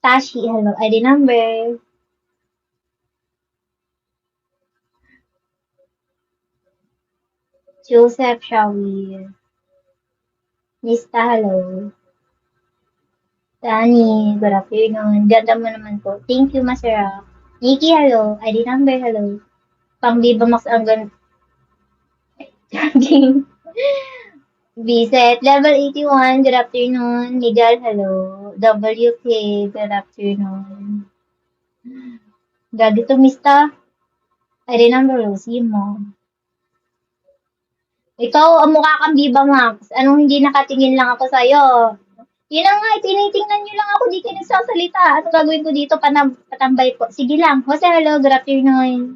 Tashi, hello. ID number. Joseph, shall we? Nista, hello. Danny, good afternoon. Ganda mo naman po. Thank you, Masarap. Nikki, hello. ID number, hello. Pang Viva Max ang gandang. Biset, level 81, good afternoon. Miguel, hello. WK, good afternoon. Gagi to, mista. ID number, Lucy mo. Ikaw, ang mukha kang Viva Max. Anong hindi nakatingin lang ako sa'yo? Yun na nga, tinitingnan nyo lang ako, di kayo nagsasalita. Anong gagawin ko dito? Patambay po. Sige lang. Jose, hello, good afternoon.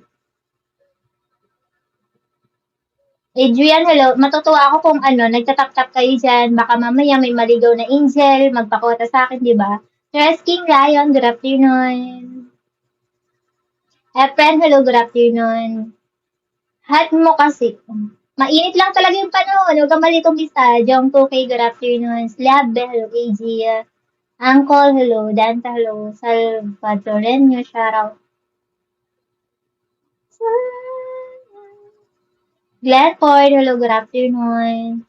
Adrian, hello. Matutuwa ako kung nagtatap-tap kayo dyan. Baka mamaya may maligaw na angel, magpakota sa akin, di ba? Tres King Lion, good afternoon. Efren, hello, good afternoon. Hat mo kasi. Mainit lang talaga yung panahon. Huwag kang malitong bisa. Jong 2K, good afternoon. Slab, hello, AG. Uncle, hello. Danta, hello. Salvadoreño, shoutout. Glenford, hello, good afternoon.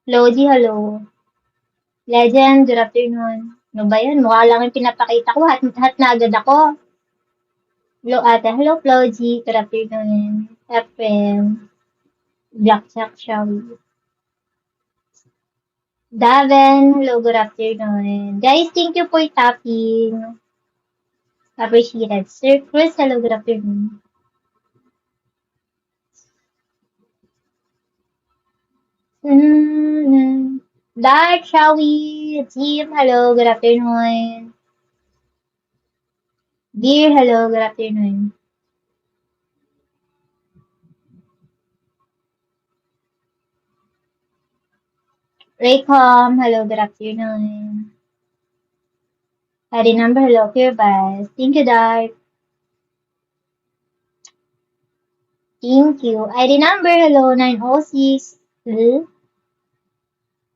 Lodi, hello. Legend, good afternoon. Ano ba yan? Mukha lang yung pinapakita ko. Hat na agad ako. Hello, ate. Hello, Floji. Good afternoon. FM. Blackjack, shall we? Daven, hello, good afternoon. Guys, thank you for tapping. Appreciated. Sir Chris, hello, good afternoon. Dark, shall we? Team, hello, good afternoon. Dear, hello, good afternoon. Raycom, hello, good afternoon. ID number, hello, Kirby. Thank you, Dark. Thank you. ID number, hello, 906.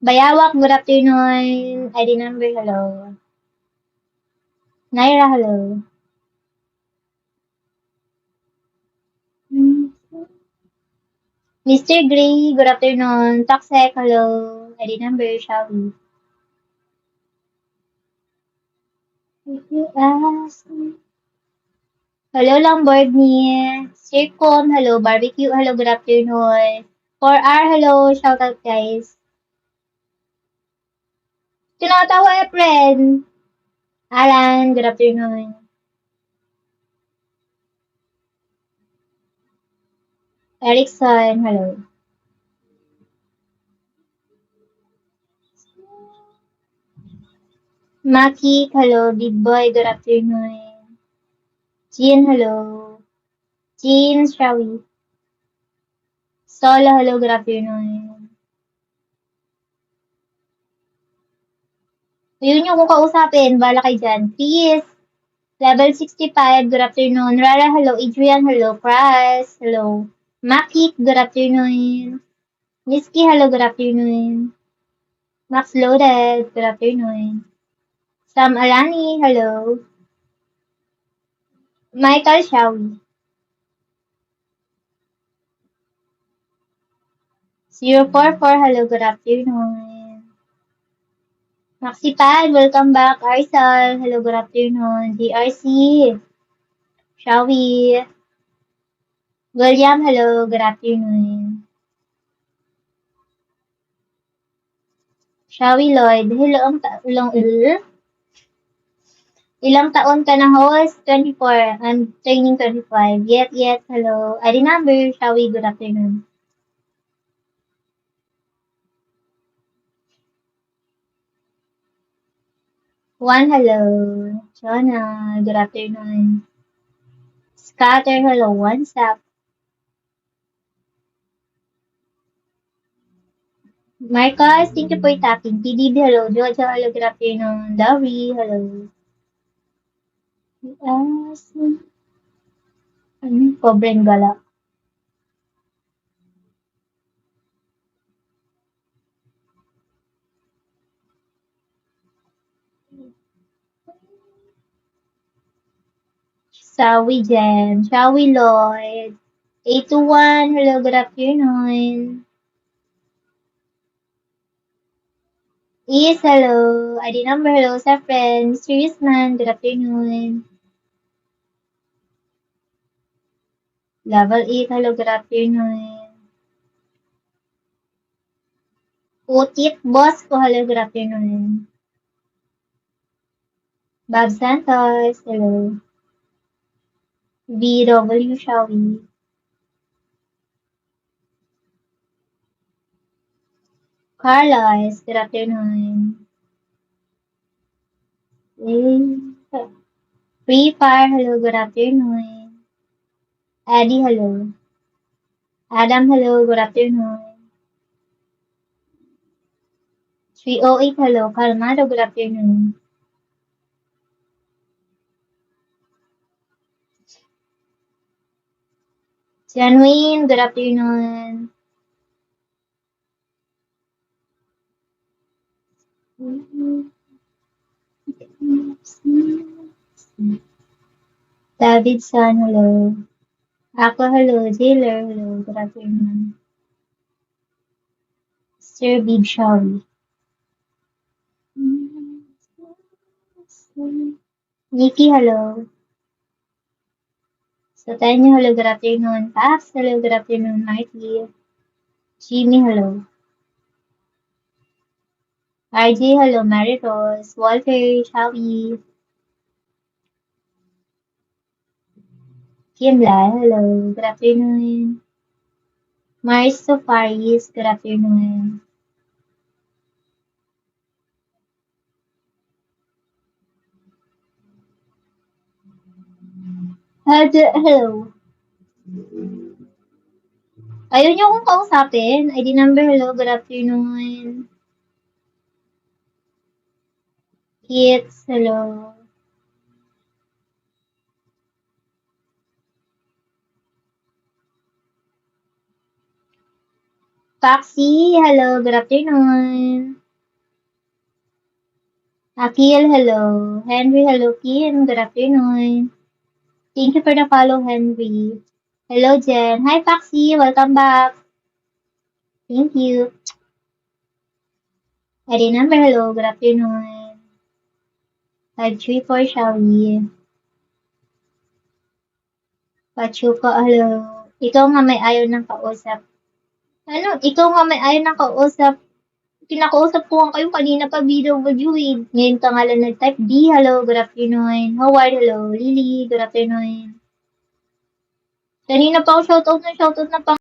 Bayawak, good afternoon. ID number, hello. Naira, hello. Mr. Gray, good afternoon. Toxic, hello. ID number, shall we? If you ask me. Hello, Lamborghini. Sircon, hello. Barbecue, hello, good afternoon. 4R, hello. Shout out, guys. Tinatawa, friend. Alan, good afternoon. Erickson, hello. Maki, hello. Big boy, good afternoon. Jean, hello. Jean, shall we? Solo, hello, good afternoon. Yun yung kung kausapin, bala kayo dyan. Peace. Level 65, good afternoon. Rara, hello. Adrian, hello. Pras, hello. Maki, good afternoon. Niski, hello, good afternoon. Max Loaded, good afternoon. Sam Alani, hello. Michael Shawi. 044, hello, good afternoon. Maxipad, welcome back. Arsal, hello, good afternoon. DRC, Shawi. William, hello, good afternoon. Shawi Lloyd, hello, ilang taon ka na host? 24. I'm training 25. Yet, hello. ID number, Shawi, good afternoon. One, hello. Jonah, good afternoon. Scatter, hello. What's up? Marcos, thank you for tapping. TDB, hello. Jojo, hello. Good afternoon. Dawi, hello. Yes. Pobreng gala. Shawi Jen. Shawi Lloyd. 821, hello, good afternoon. Is, hello. ID number, hello sa friend. Mysterious man, good afternoon. Level 8, hello, good afternoon. Utit, boss ko, hello, good afternoon. Bob Santos, hello. BW, Shawi. Carlos, good afternoon. Free Fire, hello, good afternoon. Eddie, hello. Adam, hello, good afternoon. 308, hello. Calmado, good afternoon. Genuine, good afternoon. Davidson, hello. Ako, hello. Jailer, hello. Good afternoon. Sir Big Shawi. Nikki, hello. So, Tanya, hello. Good afternoon. Pax, hello. Good afternoon. Marty. Jimmy, hello. RJ, hello. Mary Rose. Walter, Shawi. Kimla, hello. Good afternoon. Mars Sofaris, good afternoon. Hello. Ayaw niyo akong kausapin. ID number, hello, good afternoon. Kids, hello. Paxi, hello, good afternoon. Akil, hello. Henry, hello. Kim, good afternoon. Thank you for the follow, Henry. Hello, Jen. Hi, Paxi. Welcome back. Thank you. ID number, hello, good afternoon. 534, shall we? Pachuco, hello. Ikaw nga may ayaw ng kausap. Ano, ikaw nga may ayaw ng kausap. Kinakausap ko nga kayo kanina pa video eh. Ngayon ka nga lang nag-type. D, hello, good afternoon. Howard, hello. Lily, good afternoon. Kanina pa ako shoutout na pang